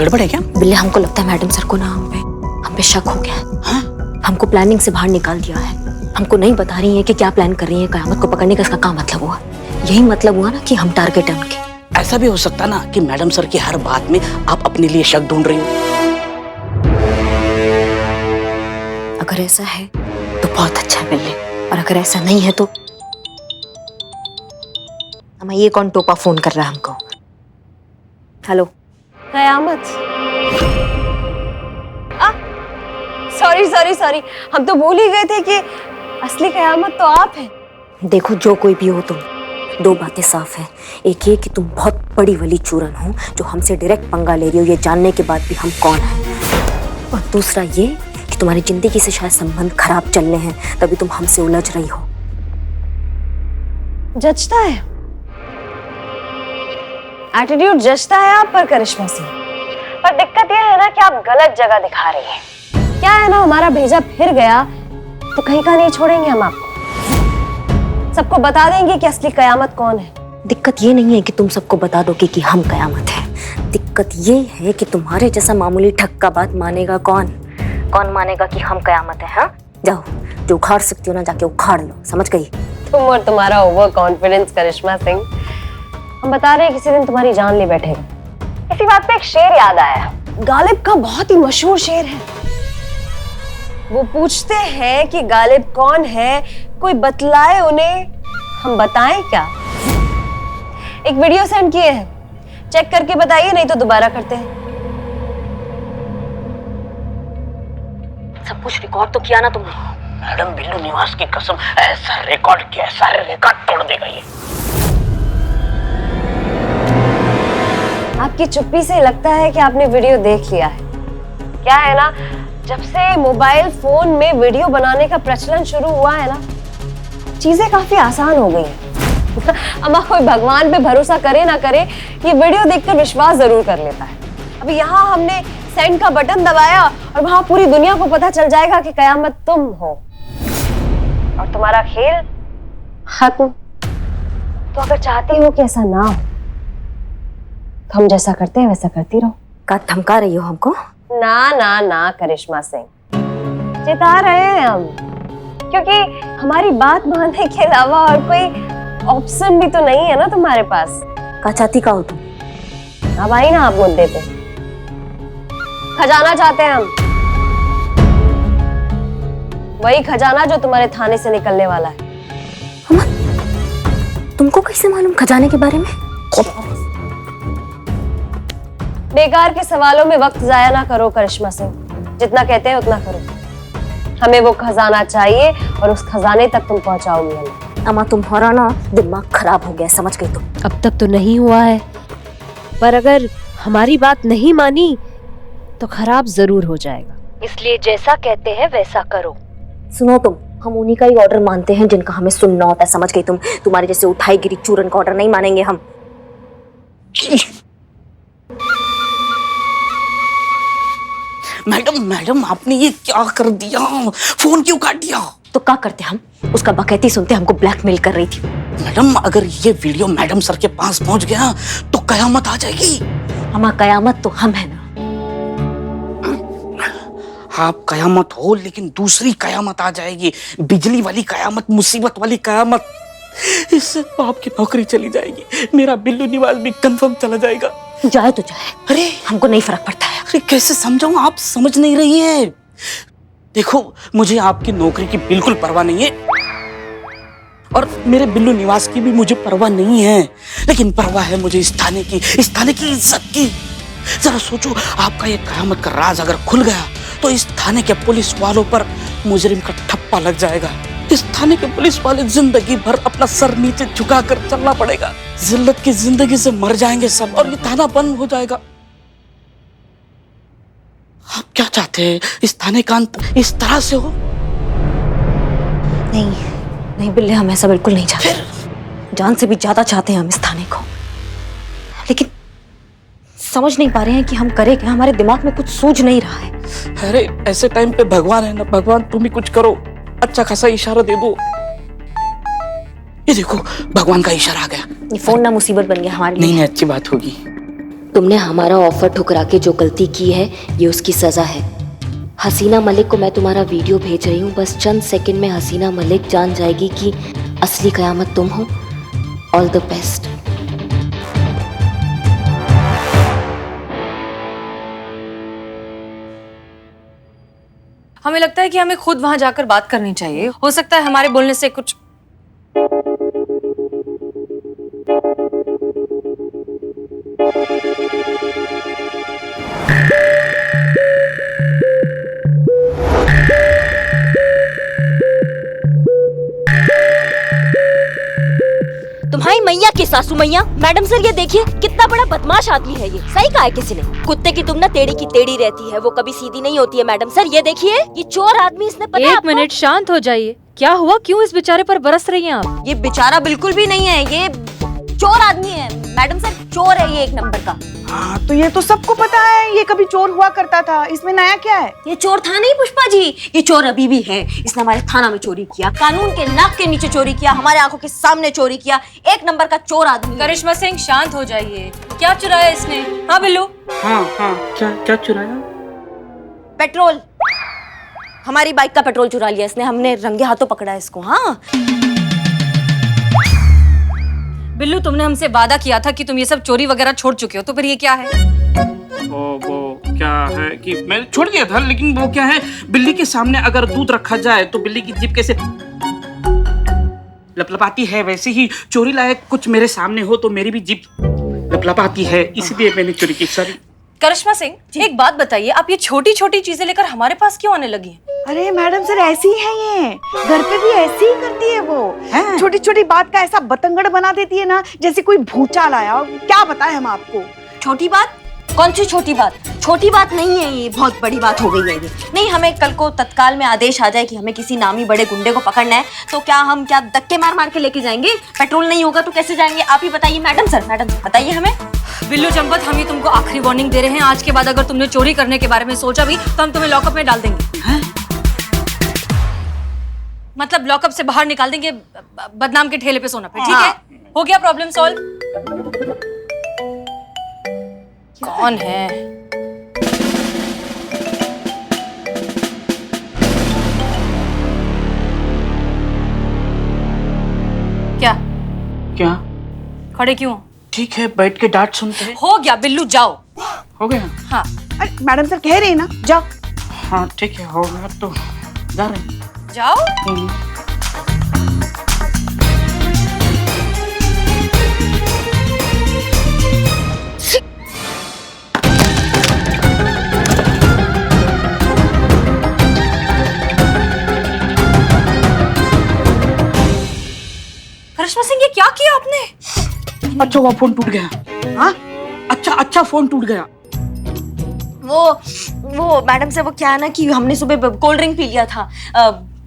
गड़बड़ है क्या? बिल्ले, हमको लगता है मैडम सर को ना हम पे शक हो गया है। हाँ? हमको प्लानिंग से बाहर निकाल दिया है। हमको नहीं बता रही है कि क्या प्लान कर रही है। कयामत को पकड़ने का इसका क्या मतलब हुआ? यही मतलब हुआ ना कि हम टारगेट है उनके। ऐसा भी हो सकता ना कि मैडम सर की हर बात में आप अपने लिए शक ढूंढ रही हो। अगर ऐसा है तो बहुत अच्छा है बिल्ले, और अगर ऐसा नहीं है तो हमें ये कौन टोपा फोन कर रहा है हमको? हेलो कयामत। सॉरी, हम तो भूल ही गए थे कि असली कयामत तो आप हैं। देखो, जो कोई भी हो तुम, दो बातें साफ है। एक ये कि तुम बहुत बड़ी वली चूरन हो जो हमसे डायरेक्ट पंगा ले रही हो, ये जानने के बाद भी हम कौन हैं। और दूसरा ये कि तुम्हारी जिंदगी से शायद संबंध खराब चलने हैं, तभी तुम हमसे उलझ रही हो। जचता है, एटीट्यूड जचता है आप पर करिश्मा सिंह। पर दिक्कत यह है ना कि आप गलत जगह दिखा रही हैं। क्या है ना, हमारा भेजा फिर गया तो कहीं का नहीं छोड़ेंगे हम आपको। सबको बता देंगे कि असली कयामत कौन है। दिक्कत ये नहीं है कि तुम सबको बता दोगे कि हम कयामत है। दिक्कत ये है कि तुम्हारे जैसा मामूली ठग का बात मानेगा कौन मानेगा कि हम कयामत है। हाँ, जाओ, जो उखाड़ सकती हो ना जाके उखाड़ लो, समझ गई? तुम और तुम्हारा ओवर कॉन्फिडेंस करिश्मा सिंह। हम बता रहे हैं किसी दिन तुम्हारी जान ले बैठेगा। इसी बात पे एक शेर याद आया, गालिब का बहुत ही मशहूर शेर है। वो पूछते हैं कि गालिब कौन है, कोई बतलाए उन्हें, हम बताएं क्या? एक वीडियो सेंड किए हैं, चेक करके बताइए, नहीं तो दोबारा करते हैं। सब कुछ रिकॉर्ड तो किया ना तुमने? मैडम बिल्लू निवास की कसम, ऐसा रिकॉर्ड किया, सारे रिकॉर्ड तोड़ देगा ये। आपकी चुप्पी से लगता है कि आपने वीडियो देख लिया है। क्या है ना, जब से मोबाइल फोन में वीडियो बनाने का प्रचलन शुरू हुआ है ना, चीजें काफी आसान हो गई हैं। अम्मा, कोई भगवान पे भरोसा करे ना करे, ये वीडियो देखकर विश्वास जरूर कर लेता है। अभी यहाँ हमने सेंड का बटन दबाया और वहां पूरी दुनिया को पता चल जाएगा कि कयामत तुम हो और तुम्हारा खेल खत्म। तो अगर चाहती हो कि ऐसा ना हो तो हम जैसा करते हैं वैसा करती रहो। का धमका रही हो हमको? ना करिश्मा सिंह, चिता रहे हैं हम, क्योंकि हमारी बात मानने के अलावा और कोई ऑप्शन भी तो नहीं है ना तुम्हारे पास। का चाहती का हो तुम? अब आई ना आप मुद्दे पे। खजाना चाहते हैं हम, वही खजाना जो तुम्हारे थाने से निकलने वाला है। अम्मा, तुमको कैसे मालूम खजाने के बारे में? बेकार के सवालों में वक्त जाया ना करो करिश्मा सिंह, जितना कहते हैं उतना करो। हमें वो खजाना चाहिए और उस खजाने तक तुम पहुंचाओगी हमें। अम्मा, तुम्हारा ना दिमाग खराब हो गया, समझ गई तुम? अब तक तो नहीं हुआ है, पर अगर हमारी बात नहीं मानी तो खराब जरूर हो जाएगा। इसलिए जैसा कहते हैं वैसा करो। सुनो तुम, हम उन्हीं का ही ऑर्डर मानते हैं जिनका हमें सुनना होता है, समझ गई तुम? तुम्हारे जैसे उठाई गिरी चूरन का ऑर्डर नहीं मानेंगे हम। मैडम आपने ये क्या कर दिया? फोन क्यों काट दिया? तो क्या करते हम? उसका बकैती सुनते हमको ब्लैकमेल कर रही थी। मैडम, अगर ये वीडियो मैडम सर के पास पहुंच गया तो कयामत आ जाएगी। हमारा कयामत तो हम है ना। आप कयामत हो, लेकिन दूसरी कयामत आ जाएगी, बिजली वाली कयामत, मुसीबत वाली कयामत। इससे तो आपकी नौकरी चली जाएगी, मेरा बिल्लू निवास भी कंफर्म चला जाएगा। जाए तो जाए, अरे हमको नहीं फर्क पड़ता है। अरे कैसे समझाऊं, आप समझ नहीं रही है। देखो, मुझे आपकी नौकरी की बिल्कुल परवाह नहीं है और मेरे बिल्लू निवास की भी मुझे परवाह नहीं है, लेकिन परवाह है मुझे इस थाने की इज्जत की। जरा सोचो, आपका ये कयामत का राज अगर खुल गया तो इस थाने के पुलिस वालों पर मुजरिम का ठप्पा लग जाएगा। इस थाने के पुलिस वाले जिंदगी भर अपना सर नीचे झुकाकर चलना पड़ेगा। जिल्लत की जिंदगी से मर जाएंगे सब और ये थाना बंद हो जाएगा। आप क्या चाहते हैं? इस थाने का अंत इस तरह से हो? नहीं बिल्ले, हम ऐसा बिल्कुल नहीं चाहते। जान से भी ज्यादा चाहते हैं हम इस थाने को, लेकिन समझ नहीं पा रहे हैं कि हम करें क्या। हमारे दिमाग में कुछ सूझ नहीं रहा है। अरे ऐसे टाइम पे भगवान है ना, भगवान तुम ही कुछ करो, अच्छा खासा इशारा दे दो। ये देखो, भगवान का इशारा आ गया। ये फोन ना मुसीबत बन गया हमारे लिए। नहीं, अच्छी बात होगी। तुमने हमारा ऑफर ठुकरा के जो गलती की है ये उसकी सजा है। हसीना मलिक को मैं तुम्हारा वीडियो भेज रही हूँ, बस चंद सेकंड में हसीना मलिक जान जाएगी कि असली कयामत तुम हो। All the best. हमें लगता है कि हमें खुद वहां जाकर बात करनी चाहिए। हो सकता है हमारे बोलने से कुछ तुम्हारी मैया की सासू मैया। मैडम सर ये देखिए कितना बड़ा बदमाश आदमी है ये। सही कहा है किसी ने, कुत्ते की तुम ना टेढ़ी की टेढ़ी रहती है, वो कभी सीधी नहीं होती है। मैडम सर ये देखिए, ये चोर आदमी, इसने पता है एक मिनट शांत हो जाइए। क्या हुआ? क्यों इस बेचारे पर बरस रही हैं आप? ये बेचारा बिल्कुल भी नहीं है, ये चोर आदमी है। मैडम सर चोर है ये, एक नंबर का। हाँ तो ये तो सबको पता है, ये कभी चोर हुआ करता था, इसमें नया क्या है? ये चोर था नहीं पुष्पा जी, ये चोर अभी भी है। इसने हमारे थाना में चोरी किया, कानून के नाक के नीचे चोरी किया, हमारे आंखों के सामने चोरी किया। एक नंबर का चोर आदमी। करिश्मा सिंह शांत हो जाइए। क्या चुराया इसने? हाँ बिल्लू? हाँ हाँ, क्या चुराया? पेट्रोल। हमारी बाइक का पेट्रोल चुरा लिया इसने, हमने रंगे हाथों पकड़ा इसको। हाँ बिल्लू, तुमने हमसे वादा किया था कि तुम ये सब चोरी वगैरह छोड़ चुके हो, तो फिर ये क्या है? वो क्या है कि मैं छोड़ दिया था, लेकिन वो क्या है, बिल्ली के सामने अगर दूध रखा जाए तो बिल्ली की जीभ कैसे लपलपाती है, वैसे ही चोरी लायक कुछ मेरे सामने हो तो मेरी भी जीभ लपलपाती है, इसलिए मैंने चोरी की। सॉरी। करिश्मा सिंह, एक बात बताइए, आप ये छोटी छोटी चीजें लेकर हमारे पास क्यों आने लगी हैं? अरे मैडम सर ऐसी ही है ये, घर पे भी ऐसी ही करती है वो। छोटी छोटी बात का ऐसा बतंगड़ बना देती है ना, जैसे कोई भूचाल आया। क्या बताएं हम आपको? छोटी बात? कौन सी छोटी बात? छोटी बात नहीं है ये, बहुत बड़ी बात हो गई है ये। नहीं, हमें कल को तत्काल में आदेश आ जाए कि हमें किसी नामी बड़े गुंडे को पकड़ना है, तो क्या हम धक्के मार मार के लेके जाएंगे? पेट्रोल नहीं होगा तो कैसे जाएंगे? आप ही बताइए मैडम सर। मैडम बताइए हमें। बिल्लू चंपत, हम ये तुमको आखिरी वार्निंग दे रहे हैं। आज के बाद अगर तुमने चोरी करने के बारे में सोचा भी तो हम तुम्हें लॉकअप में डाल देंगे। मतलब लॉकअप से बाहर निकाल देंगे, बदनाम के ठेले पे सोना पे। ठीक है? हो गया प्रॉब्लम सॉल्व? कौन है? क्या क्या? खड़े क्यों? ठीक है, बैठ के डांट सुनते हैं। हो गया बिल्लू, जाओ। हो गया? हाँ। अरे मैडम सर कह रहे हैं ना, जाओ। हाँ ठीक है, हो गया तो जा रहे हैं। जाओ। करिश्मा सिंह, ये क्या किया आपने? अच्छा वो फोन टूट गया। हाँ अच्छा फोन टूट गया। वो मैडम से वो क्या है ना कि हमने सुबह कोल्ड ड्रिंक पी लिया था।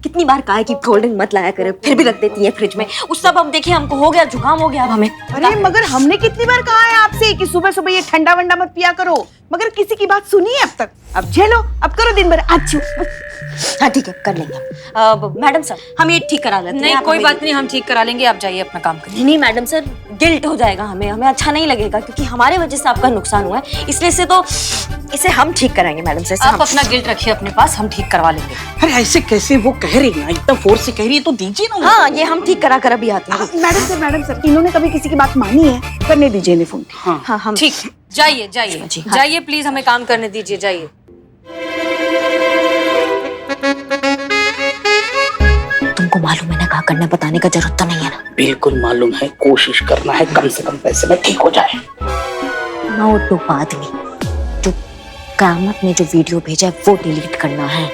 कितनी बार कहा है कि कोल्ड ड्रिंक मत लाया करे, फिर भी रख देती है फ्रिज में। उस सब अब देखिए हमको हो गया, जुकाम हो गया अब हमें। अरे मगर हमने कितनी बार कहा है आपसे कि सुबह सुबह ये ठंडा वंडा मत पिया करो, मगर किसी की बात सुनी है अब तक? अब झेलो, अब करो दिन भर। अच्छी। हाँ ठीक है, कर लेंगे। मैडम सर हम ये ठीक करा लेते हैं। नहीं कोई बात नहीं, हम ठीक करा लेंगे, आप जाइए अपना काम करिए। नहीं मैडम सर, गिल्ट हो जाएगा हमें अच्छा नहीं लगेगा, क्योंकि हमारे वजह से आपका नुकसान हुआ है, इसलिए से तो इसे हम ठीक कराएंगे मैडम सर। आप अपना गिल्ट रखिए अपने पास, हम ठीक करवा लेंगे। अरे ऐसे कैसे? वो कह रही ना, इतना फोर्स से कह रही है तो दीजिए ना। हाँ ये हम ठीक करा कर अभी आते हैं। मैडम सर इन्होंने कभी किसी की बात मानी है? करने दीजिए इन्हें फोन। हाँ हम ठीक, जाइए जाइए जी, हाँ। जाइए प्लीज, हमें काम करने दीजिए, जाइए। तुमको मालूम है ना, कहा करना बताने का जरूरत तो नहीं है ना? बिल्कुल मालूम है, कोशिश करना है कम से कम पैसे में ठीक हो जाए। वो तो बाद में, जो कामत ने जो वीडियो भेजा है वो डिलीट करना है।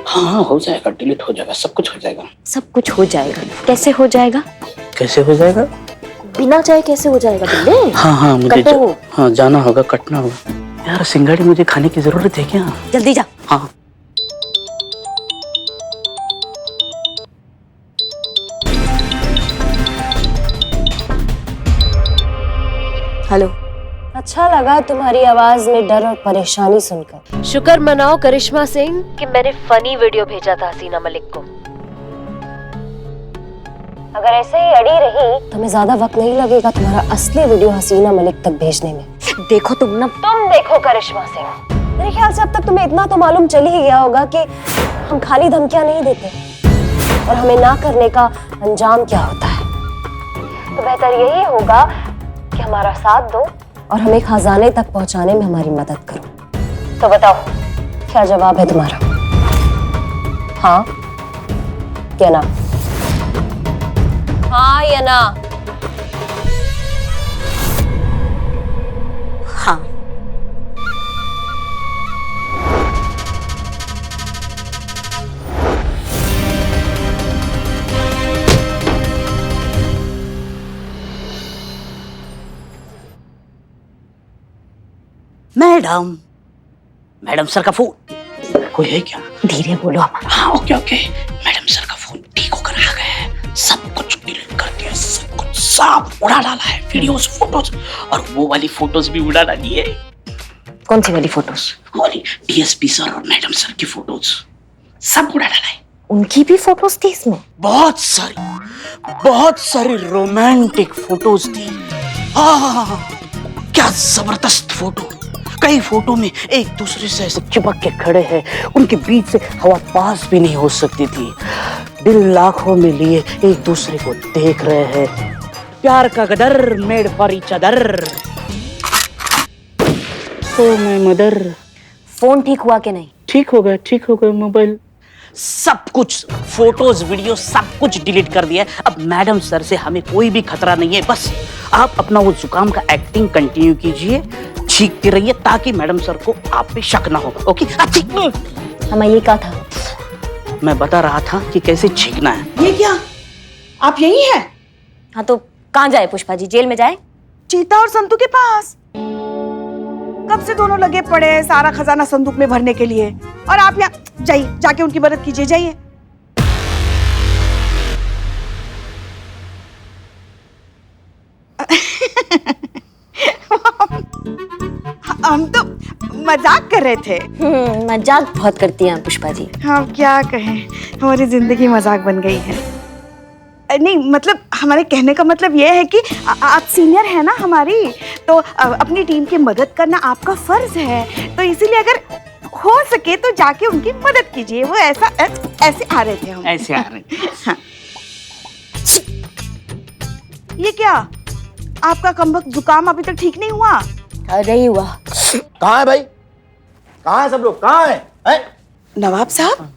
हाँ हो जाएगा, डिलीट हो जाएगा, सब कुछ हो जाएगा। सब कुछ हो जाएगा? कैसे हो जाएगा? कैसे हो जाएगा? बिना चाहे कैसे हो जाएगा बिल्ले? हाँ मुझे कटो। जाना होगा, कटना होगा। यार सिंगाड़ी मुझे खाने की जरूरत है क्या? जल्दी जा। हाँ हेलो। अच्छा लगा तुम्हारी आवाज में डर और परेशानी सुनकर। शुक्र मनाओ करिश्मा सिंह कि मैंने फनी वीडियो भेजा था हसीना मलिक को। अगर ऐसे ही अड़ी रही तो हमें ज्यादा वक्त नहीं लगेगा तुम्हारा असली वीडियो हसीना मलिक तक भेजने में। देखो तुम देखो करिश्मा सिंह, मेरे ख्याल से अब तक तुम्हें इतना तो मालूम चल ही गया होगा कि हम खाली धमकियां नहीं देते और हमें ना करने का अंजाम क्या होता है। तो बेहतर यही होगा कि हमारा साथ दो और हमें खजाने तक पहुंचाने में हमारी मदद करो। तो बताओ क्या जवाब है तुम्हारा? हाँ या ना? हाँ या ना? हाँ। मैडम, मैडम सर का फोन कोई है क्या? धीरे बोलो अमन। हाँ ओके ओके। मैडम सर का फोन ठीक होकर आ गया है, सब कुछ डिलीट कर दिया, सब कुछ साफ उड़ा डाला है, वीडियोस फोटोज, और वो वाली फोटोज भी उड़ा डाली है। कौन सी वाली फोटोज? वाली डीएसपी सर और मैडम सर की फोटोज सब उड़ा डाला है। उनकी भी फोटोज थी इसमें? बहुत सारी रोमांटिक फोटोज थी। हाँ, क्या जबरदस्त फोटो। कई फोटो में एक दूसरे से ऐसे चिपक के खड़े हैं, उनके बीच से हवा पास भी नहीं हो सकती थी। दिल लाखों में लिए एक दूसरे को देख रहे हैं। प्यार का गदर made for each other. Oh my mother. Phone ठीक हुआ कि नहीं? ठीक हो गया मोबाइल। सब कुछ फोटोज वीडियो सब कुछ डिलीट कर दिया। अब मैडम सर से हमें कोई भी खतरा नहीं है। बस आप अपना वो जुकाम का एक्टिंग कंटिन्यू कीजिए, छींकते रहिए ताकि मैडम सर को आप पे शक ना हो। ओके? हमें ये कहा था। मैं बता रहा था कि कैसे छींकना है। ये क्या, आप यही हैं? हाँ तो कहाँ जाए पुष्पा जी? जेल में जाए? चीता और संतू के पास। कब से दोनों लगे पड़े हैं सारा खजाना संदूक में भरने के लिए, और आप यहाँ जाइए, जाके उनकी मदद कीजिए, जाइए। हम तो मजाक कर रहे थे। मजाक बहुत करती हैं पुष्पा जी। हाँ क्या कहें, हमारी जिंदगी मजाक बन गई है। नहीं मतलब हमारे कहने का मतलब ये है कि आप सीनियर है ना हमारी, तो अपनी टीम की मदद करना आपका फर्ज है। तो इसीलिए अगर हो सके तो जाके उनकी मदद कीजिए। वो ऐसे आ रहे थे हम। ऐसे आ रहे थे। हाँ। ये क्या, आपका कमबख्त जुकाम अभी तक ठीक नहीं हुआ? नहीं हुआ। कहाँ है भाई? कहाँ है सब लोग? कहाँ है? नवाब साहब।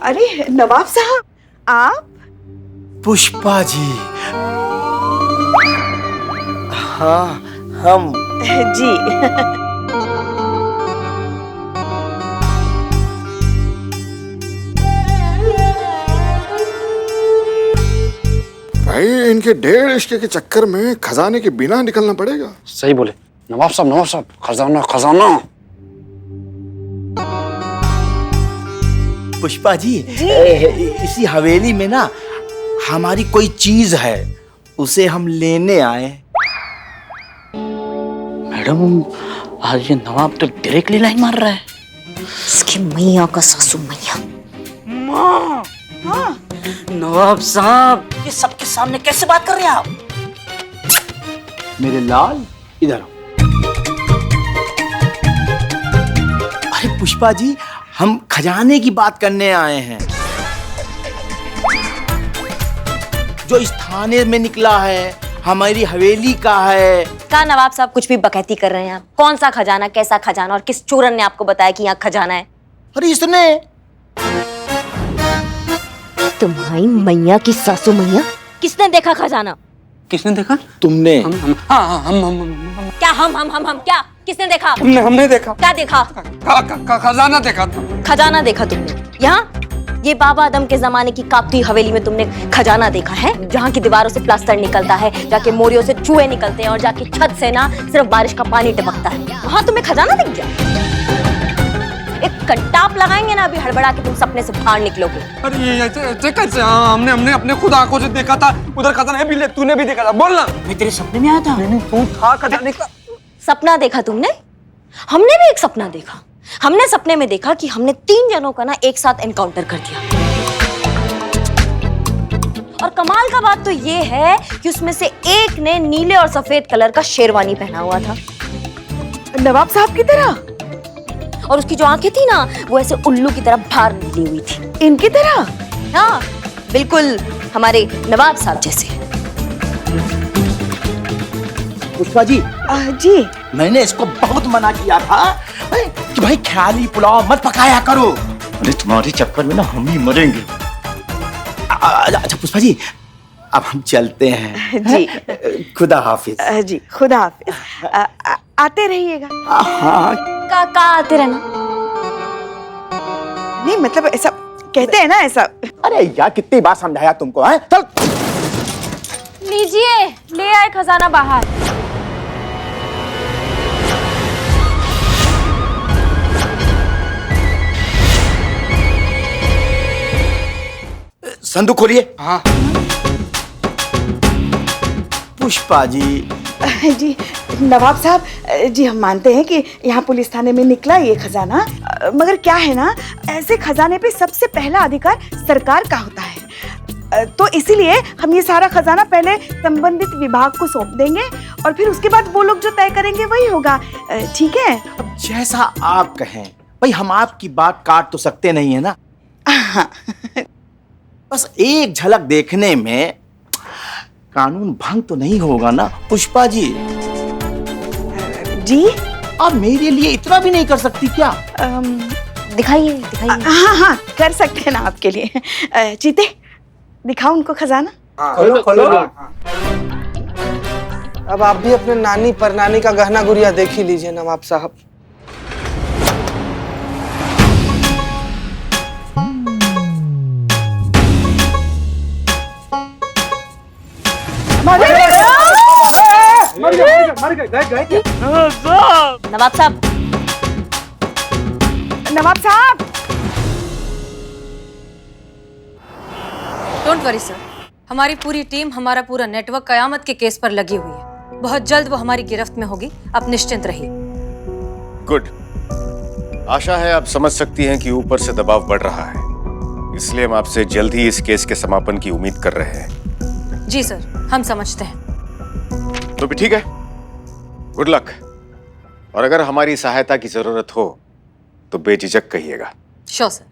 अरे नवाब साहब, आप? पुष्पा जी। हाँ हम। जी। भाई इनके 1.5 इश्के के चक्कर में खजाने के बिना निकलना पड़ेगा। सही बोले नवाब साहब, खजाना खजाना। पुष्पा जी, इसी हवेली में ना हमारी कोई चीज है, उसे हम लेने आए। मैडम आज ये नवाब तो डायरेक्टली लाइन मार रहा है। इसकी मैया का सासू मैया। माँ, हाँ। नवाब साहब ये सबके सामने कैसे बात कर रहे हैं आप? मेरे लाल इधर आओ। अरे पुष्पा जी, हम खजाने की बात करने आए हैं जो इस थाने में निकला है, हमारी हवेली का है। क्या नवाब साहब कुछ भी बकैती कर रहे हैं आप? कौन सा खजाना, कैसा खजाना, और किस चोरन ने आपको बताया कि यहाँ खजाना है? अरे इसने। तुम्हारी मैया की सासू मैया। किसने देखा खजाना? किसने देखा? तुमने। हम क्या हम क्या? किसने देखा? हमने देखा। क्या देखा? खजाना देखा था। खजाना देखा तुमने? यहाँ ये बाबा आदम के जमाने की कापती हवेली में तुमने खजाना देखा है, जहाँ की दीवारों से प्लास्टर निकलता है, जाके मोरियों से चूहे निकलते हैं और जाके छत से ना सिर्फ बारिश का पानी टपकता है। वहाँ तुम्हें खजाना दिख गया? एक कंटाप लगाएंगे ना अभी हड़बड़ा के तुम सपने से बाहर निकलोगे। अरे ये कैसे? हमने अपने खुद आंखों से देखा था, उधर खजाना है भी, तूने भी देखा था। बोल ना। मैं तेरे सपने में आया था। नहीं तू था खजाने का। सपना देखा तुमने? हमने भी एक सपना देखा। हमने सपने में देखा कि हमने 3 जनों का ना एक साथ एनकाउंटर कर दिया। और कमाल का बात तो ये है कि उसमें से एक ने नीले और सफेद कलर का शेरवानी पहना हुआ था, नवाब साहब की तरह। और उसकी जो आंखें थी ना वो ऐसे उल्लू की तरह बाहर निकली हुई थी। इनकी तरह? हाँ, बिल्कुल हमारे नवाब साहब जैसे। पुष्पा जी। जी। मैंने इसको बहुत मना किया था कि भाई ख्याली पुलाव मत पकाया करो। अरे तुम्हारे चक्कर में ना हम ही मरेंगे। अच्छा पुष्पा जी, अब हम चलते हैं। जी। खुदा हाफिज। जी खुदा हाफिज। आते रहिएगा। हाँ। का आते रहना। नहीं मतलब ऐसा कहते हैं ना ऐसा। अरे यार कितनी बार समझाया तुमको है? चल। लीजिए, ले आए खजाना बाहर। संदूक खोलिए। हाँ। पुष्पा जी। जी नवाब साहब जी, हम मानते हैं कि यहाँ पुलिस थाने में निकला ये खजाना, मगर क्या है ना, ऐसे खजाने पे सबसे पहला अधिकार सरकार का होता है। तो इसीलिए हम ये सारा खजाना पहले संबंधित विभाग को सौंप देंगे और फिर उसके बाद वो लोग जो तय करेंगे वही होगा। ठीक है? अब जैसा आप कहें भाई, हम आपकी बात काट तो सकते नहीं है ना। हाँ। बस एक झलक देखने में कानून भंग तो नहीं होगा ना पुष्पा जी? जी आप मेरे लिए इतना भी नहीं कर सकती क्या? दिखाइए दिखाइए। हाँ हाँ कर सकते हैं ना आपके लिए। चीते दिखाओ उनको खजाना। खोलो खोलो। अब आप भी अपने नानी परनानी का गहना गुड़िया देख ही लीजिए नवाब साहब। मर गए। नवाब साहब। नवाब साहब। डोंट वरी सर, हमारी पूरी टीम, हमारा पूरा नेटवर्क कयामत के केस पर लगी हुई है। बहुत जल्द वो हमारी गिरफ्त में होगी, आप निश्चिंत रहिए। गुड। आशा है आप समझ सकती हैं कि ऊपर से दबाव बढ़ रहा है, इसलिए हम आपसे जल्द ही इस केस के समापन की उम्मीद कर रहे हैं। जी सर, हम समझते हैं। तो भी ठीक है, गुड लक। और अगर हमारी सहायता की जरूरत हो तो बेझिझक कहिएगा। Sure sir.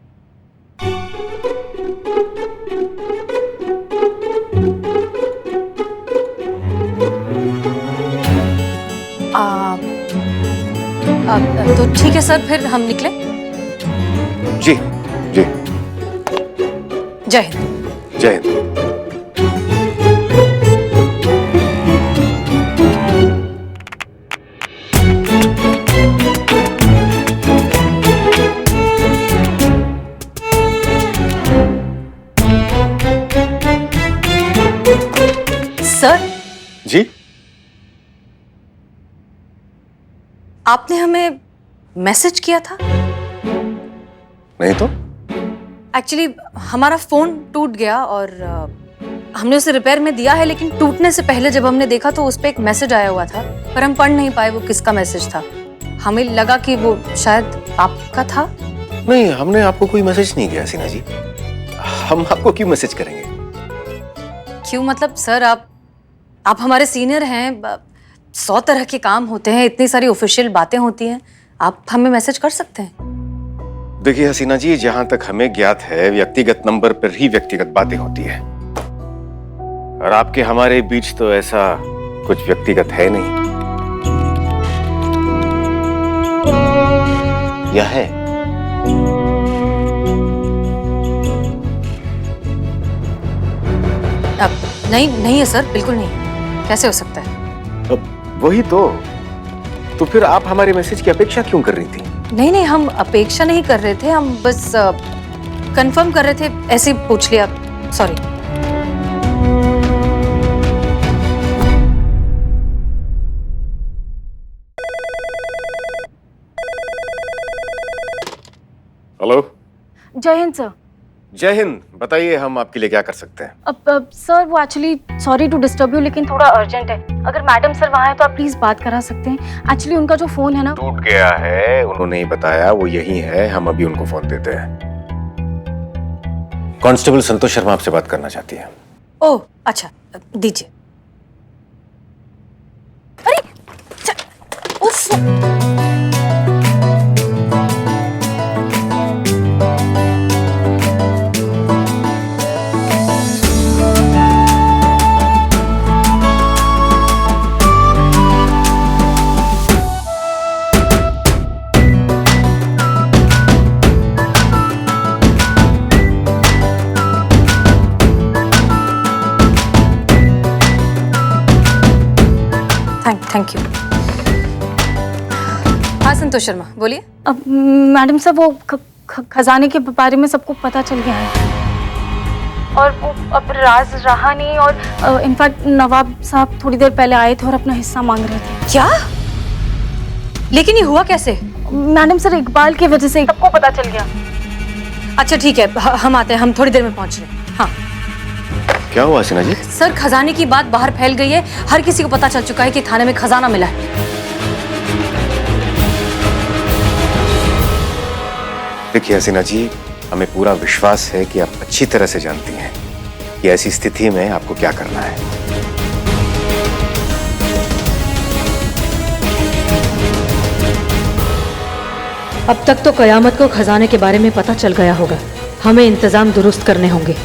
तो ठीक है सर, फिर हम निकले। जी जी। जय हिंद। जय हिंद। सर जी, आपने हमें मैसेज किया था? नहीं तो? एक्चुअली हमारा फोन टूट गया और हमने उसे रिपेयर में दिया है, लेकिन टूटने से पहले जब हमने देखा तो उस पे एक मैसेज आया हुआ था, पर हम पढ़ नहीं पाए वो किसका मैसेज था। हमें लगा कि वो शायद आपका था। नहीं, हमने आपको कोई मैसेज नहीं किया सीना जी। हम आपको क्यों मैसेज करेंगे? क्यों मतलब सर, आप हमारे सीनियर हैं, 100 तरह के काम होते हैं, इतनी सारी ऑफिशियल बातें होती हैं, आप हमें मैसेज कर सकते हैं। देखिए हसीना जी, जहां तक हमें ज्ञात है व्यक्तिगत नंबर पर ही व्यक्तिगत बातें होती है, और आपके हमारे बीच तो ऐसा कुछ व्यक्तिगत है नहीं। या है? अब नहीं है सर, बिल्कुल नहीं। कैसे हो सकता है? अब वही तो फिर आप हमारे मैसेज की अपेक्षा क्यों कर रही थी? नहीं, हम अपेक्षा नहीं कर रहे थे, हम बस कंफर्म कर रहे थे, ऐसे ही पूछ लिया। सॉरी। हेलो। जय हिंद सर। जय हिंद। बताइए हम आपके लिए क्या कर सकते हैं? अब सर, वो actually sorry to disturb you, लेकिन थोड़ा अर्जेंट है। अगर मैडम सर वहाँ है तो आप प्लीज बात करा सकते हैं। एक्चुअली उनका जो फोन है ना टूट गया है, उन्होंने ही बताया, वो यही है, हम अभी उनको फोन देते हैं। कांस्टेबल संतोष शर्मा आपसे बात करना चाहती है। ओह अच्छा, दीजिए। अरे उस थैंक यू। हाँ संतोष शर्मा बोलिए। अब मैडम साहब वो खजाने के बारे में सबको पता चल गया है और वो अब राज रहा नहीं और इनफैक्ट नवाब साहब थोड़ी देर पहले आए थे और अपना हिस्सा मांग रहे थे। क्या? लेकिन ये हुआ कैसे? मैडम सर इकबाल की वजह से सबको पता चल गया। अच्छा ठीक है, हम आते हैं, हम थोड़ी देर में पहुंच रहे हैं। हाँ क्या हुआ हसीना जी? सर खजाने की बात बाहर फैल गई है, हर किसी को पता चल चुका है कि थाने में खजाना मिला है। देखिए हसीना जी, हमें पूरा विश्वास है कि आप अच्छी तरह से जानती हैं कि ऐसी स्थिति में आपको क्या करना है। अब तक तो कयामत को खजाने के बारे में पता चल गया होगा, हमें इंतजाम दुरुस्त करने होंगे।